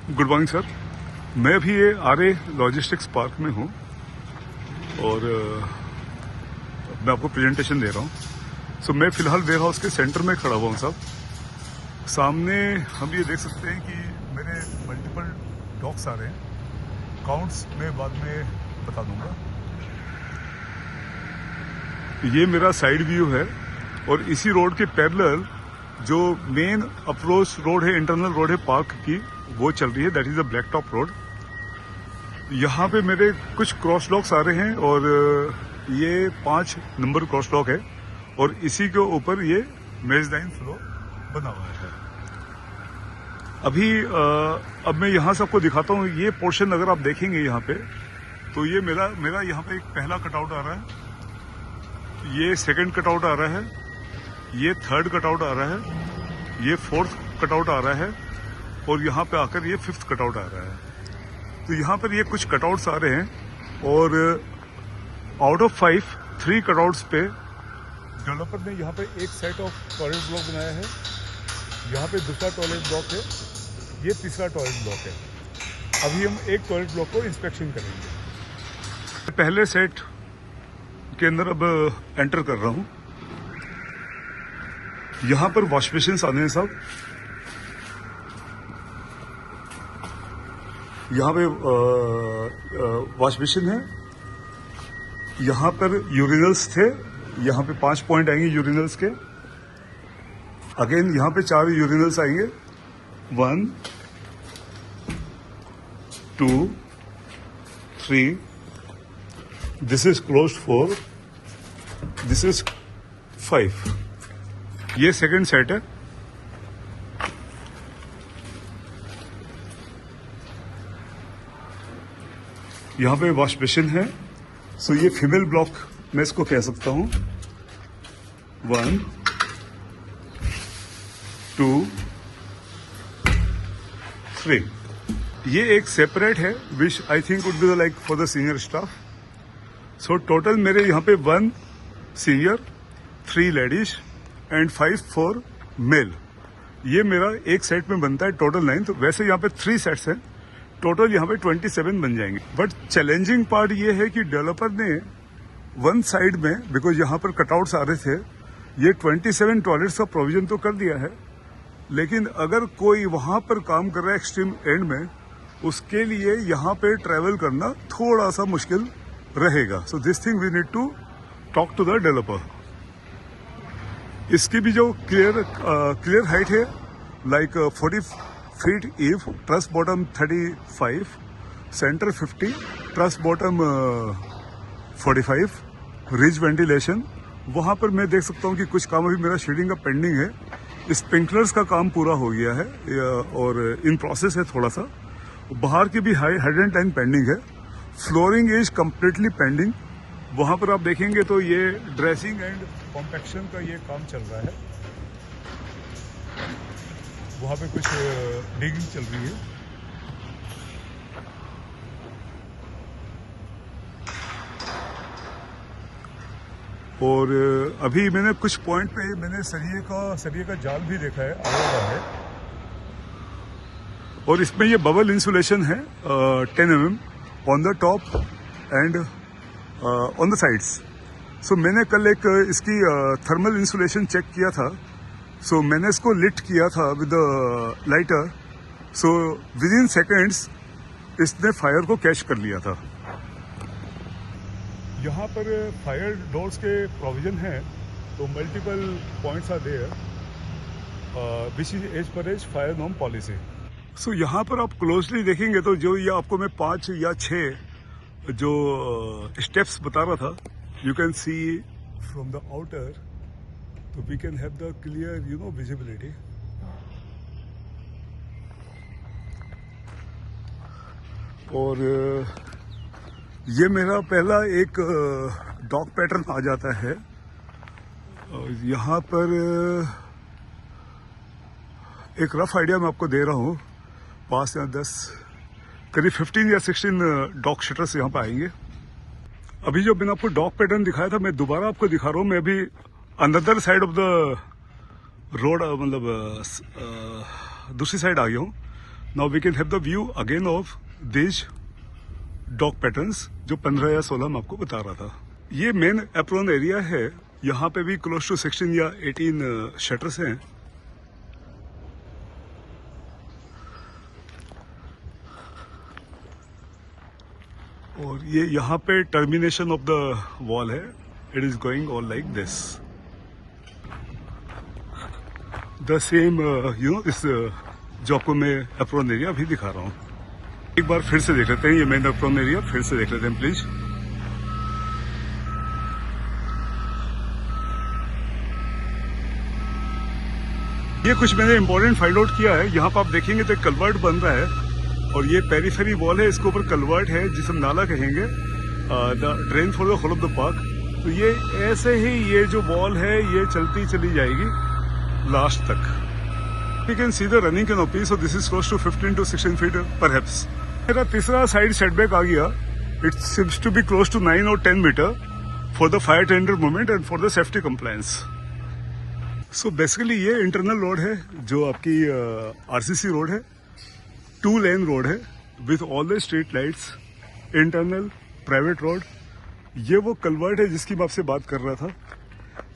Good morning sir. मैं अभी ये आरए लॉजिस्टिक्स पार्क में हूँ और मैं आपको प्रेजेंटेशन दे रहा हूँ। सो मैं फिलहाल वेयर हाउस के सेंटर में खड़ा हुआ हूँ साहब। सामने हम ये देख सकते हैं कि मेरे मल्टीपल डॉक्स आ रहे हैं। काउंट्स मैं बाद में बता दूंगा। ये मेरा साइड व्यू है और इसी रोड के पैरेलल जो मेन अप्रोच रोड है, इंटरनल रोड है पार्क की, वो चल रही है। That is the black top road. यहाँ पे मेरे कुछ क्रॉस लॉक्स आ रहे हैं और ये 5 नंबर क्रॉस लॉक है और इसी के ऊपर ये मेजदाइन फ्लो बना हुआ है। अब मैं यहाँ से आपको दिखाता हूँ। ये पोर्शन अगर आप देखेंगे यहाँ पे, तो ये मेरा यहाँ पे एक पहला कटआउट आ रहा है, ये सेकंड कटआउट आ रहा है, ये थर्ड कटआउट आ रहा है, ये फोर्थ कटआउट आ रहा है और यहाँ पे आकर ये फिफ्थ कटआउट आ रहा है। तो यहाँ पर ये कुछ कटआउट्स आ रहे हैं और आउट ऑफ 3 कटआउट्स पे डेवलपर ने यहाँ पे एक सेट ऑफ टॉयलेट ब्लॉक बनाया है। यहाँ पे दूसरा टॉयलेट ब्लॉक है, ये तीसरा टॉयलेट ब्लॉक है। अभी हम एक टॉयलेट ब्लॉक को इंस्पेक्शन करेंगे। पहले सेट के अंदर अब एंटर कर रहा हूँ। यहाँ पर वॉश बेसिन आने हैं साहब। यहाँ पे वॉश बेसिन है। यहाँ पर यूरिनल्स थे, यहाँ पे 5 पॉइंट आएंगे यूरिनल्स के। अगेन यहाँ पे 4 यूरिनल्स आएंगे। 1 2 3, this is closed 4, this is 5। ये सेकंड सेट है। यहाँ पे वॉश बेसिन है। सो ये फीमेल ब्लॉक मैं इसको कह सकता हूँ। 1 2 3। ये एक सेपरेट है which I think would be like for the senior staff. So total मेरे यहाँ पे 1 senior, 3 ladies and 5 for male. ये मेरा एक सेट में बनता है टोटल 9। तो वैसे यहाँ पे 3 सेट्स हैं, टोटल यहाँ पे 27 बन जाएंगे। बट चैलेंजिंग पार्ट ये है कि डेवलपर ने वन साइड में, बिकॉज यहाँ पर कटआउट्स आ रहे थे, ये 27 टॉयलेट्स का प्रोविजन तो कर दिया है, लेकिन अगर कोई वहाँ पर काम कर रहा है एक्सट्रीम एंड में, उसके लिए यहाँ पे ट्रैवल करना थोड़ा सा मुश्किल रहेगा। So this thing we need to talk to the developer. इसकी भी जो क्लियर हाइट है like 40 feet eave, truss bottom 35, centre 50, truss bottom 45, ridge ventilation. वहाँ पर मैं देख सकता हूँ कि कुछ काम अभी मेरा शेडिंग का पेंडिंग है। स्प्रिंकलर्स का काम पूरा हो गया है और इन प्रोसेस है थोड़ा सा। बाहर की भी हाइड एंड टाइन पेंडिंग है। Flooring is completely pending. वहाँ पर आप देखेंगे तो ये ड्रेसिंग एंड कॉम्पैक्शन का ये काम चल रहा है। वहाँ पे कुछ डिगिंग चल रही है। और अभी मैंने कुछ पॉइंट पे मैंने सरिये का जाल भी देखा है, आया हुआ है। और इसमें ये बबल इंसुलेशन है 10 mm on the top and on the sides. So मैंने कल एक इसकी थर्मल इंसुलेशन चेक किया था। सो मैंने इसको लिट किया था with lighter. So with in seconds इसने फायर को कैच कर लिया था। यहाँ पर फायर डोर्स के प्रोविजन है, तो multiple points are there which is as per as fire norm policy. So यहाँ पर आप क्लोजली देखेंगे तो जो ये आपको मैं 5 या 6 जो स्टेप्स बता रहा था, you can see from the outer, तो we can have the clear visibility. और ये मेरा पहला एक डॉग पैटर्न आ जाता है। यहाँ पर एक रफ आइडिया मैं आपको दे रहा हूँ। 5 या 10 करीब 15 या 16 डॉग शटर्स यहाँ पर आएंगे। अभी जो मैंने आपको डॉग पैटर्न दिखाया था, मैं दोबारा आपको दिखा रहा हूँ। मैं अभी another side of the road, मतलब दूसरी साइड आ गया हूँ। Now we can have the view again of this dock patterns जो 15 या 16 मैं आपको बता रहा था। ये मेन एप्रॉन एरिया है, यहाँ पे भी क्लोज टू 16 या 18 शटर्स हैं। और ये यहाँ पे टर्मिनेशन ऑफ द वॉल है। It is going all like this, the same you know this जो आपको मैं एप्रॉन एरिया अभी दिखा रहा हूँ। एक बार फिर से देख लेते हैं ये मेन एप्रॉन एरिया, फिर से देख लेते हैं प्लीज। ये कुछ मैंने इंपॉर्टेंट फाइंड आउट किया है। यहाँ पर आप देखेंगे तो एक कलवर्ट बन रहा है और ये पेरीफेरी वॉल है, इसके ऊपर कलवर्ट है जिसे हम नाला कहेंगे, the drain for the whole of the park. तो ये ऐसे ही ये जो वॉल है ये चलती चली जाएगी लास्ट तक। You can see the running canopy, so this is close to 15 to 16 feet perhaps. मेरा तीसरा साइड सेटबैक आ गया। It seems to be close to 9 or 10 metre for the fire tender movement and for the safety compliance. So basically ये internal road है जो आपकी RCC road है, 2 lane road है with all the street lights, internal private road. ये वो culvert है जिसकी मैं आपसे बात कर रहा था,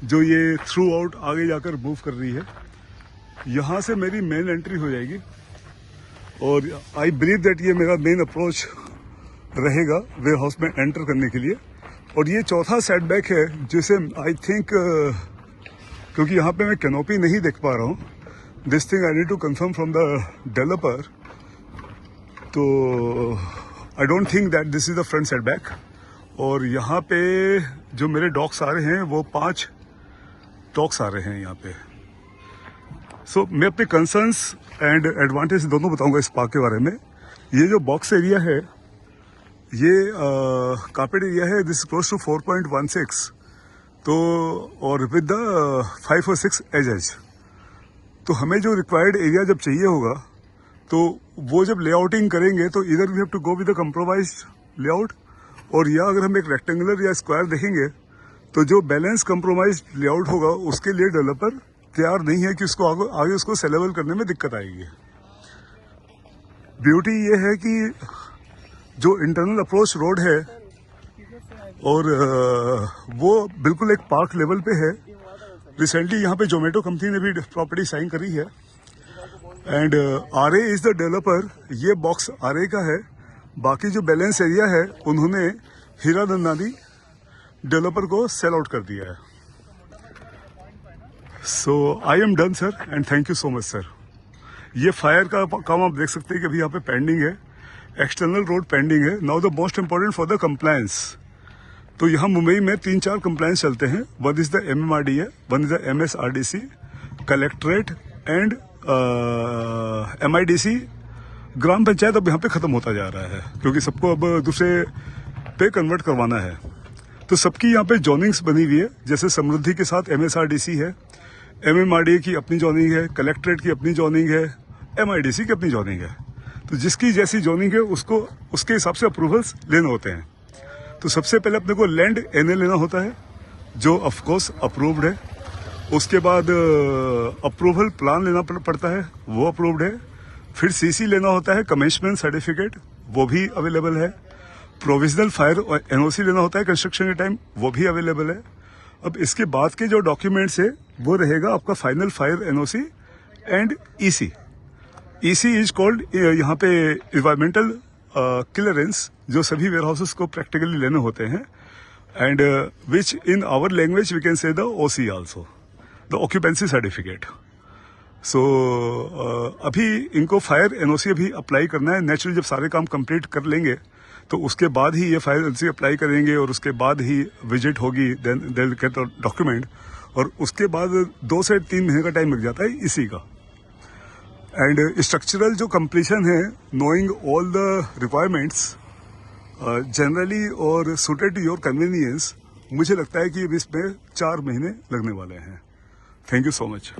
जो ये थ्रू आउट आगे जाकर मूव कर रही है। यहाँ से मेरी मेन एंट्री हो जाएगी और आई बिलीव दैट ये मेरा मेन अप्रोच रहेगा वेयर हाउस में एंटर करने के लिए। और ये चौथा सेटबैक है जिसे आई थिंक क्योंकि यहाँ पे मैं कैनोपी नहीं देख पा रहा हूँ, this thing I need to confirm from the developer. तो I don't think that this is the front setback. और यहाँ पे जो मेरे डॉग्स आ रहे हैं वो 5 डॉग्स आ रहे हैं यहाँ पे। सो मैं अपने कंसर्न्स एंड एडवांटेज दोनों बताऊंगा इस पार्क के बारे में। ये जो बॉक्स एरिया है ये कार्पेट एरिया है, दिस क्लोज टू 4.16, तो और विद द 5 or 6 एजेस। तो हमें जो रिक्वायर्ड एरिया जब चाहिए होगा तो वो जब लेआउटिंग करेंगे तो इधर we have to go with the compromised layout, और या अगर हम एक रेक्टेंगुलर या स्क्वायर देखेंगे तो जो बैलेंस कंप्रोमाइज्ड लेआउट होगा उसके लिए डेवलपर तैयार नहीं है कि उसको आगे उसको सेलेबल करने में दिक्कत आएगी। ब्यूटी ये है कि जो इंटरनल अप्रोच रोड है और वो बिल्कुल एक पार्क लेवल पे है। रिसेंटली यहाँ पे जोमेटो कंपनी ने भी प्रॉपर्टी साइन करी है and RA is the developer. ये बॉक्स आरए का है, बाकी जो बैलेंस एरिया है उन्होंने हीरा नंदानी डेवलपर को सेल आउट कर दिया है। So I am done sir and thank you so much sir. ये फायर का काम आप देख सकते हैं कि अभी यहाँ पे पेंडिंग है, एक्सटर्नल रोड पेंडिंग है। Now the most important for the compliance. तो यहाँ मुंबई में 3-4 कंप्लायंस चलते हैं। One is the MMRDA, one is the MSRDC, collectorate and MIDC। ग्राम पंचायत अब यहाँ पे खत्म होता जा रहा है क्योंकि सबको अब दूसरे पे कन्वर्ट करवाना है। तो सबकी यहाँ पे जॉइनिंग्स बनी हुई है, जैसे समृद्धि के साथ MSRDC है, MMRDA की अपनी जॉइनिंग है, कलेक्ट्रेट की अपनी जॉइनिंग है, MIDC की अपनी जॉइनिंग है। तो जिसकी जैसी जॉइनिंग है उसको उसके हिसाब से अप्रूवल्स लेने होते हैं। तो सबसे पहले अपने को लैंड NA लेना होता है जो ऑफकोर्स अप्रूव्ड है। उसके बाद अप्रूवल प्लान लेना पड़ता है, वो अप्रूव्ड है। फिर CC लेना होता है, कमेंसमेंट सर्टिफिकेट, वो भी अवेलेबल है। प्रोविजनल फायर NOC लेना होता है कंस्ट्रक्शन के टाइम, वो भी अवेलेबल है। अब इसके बाद के जो डॉक्यूमेंट्स है वो रहेगा आपका final fire NOC and EC। EC is called यहाँ पे इन्वायरमेंटल क्लियरेंस, जो सभी वेयर हाउसेस को प्रैक्टिकली लेने होते हैं and which in our language we can say the OC also, the occupancy certificate. So अभी इनको फायर NOC अभी अप्लाई करना है। नेचुरली जब सारे काम कंप्लीट कर लेंगे तो उसके बाद ही ये फायर NOC अप्लाई करेंगे और उसके बाद ही विजिट होगी, then they will get the document, और उसके बाद 2 से 3 महीने का टाइम लग जाता है इसी का। एंड स्ट्रक्चरल जो कंप्लीशन है, knowing all the requirements generally और सुटेड टू योर कन्वीनियंस, मुझे लगता है कि इसमें 4 महीने लगने वाले हैं। Thank you so much.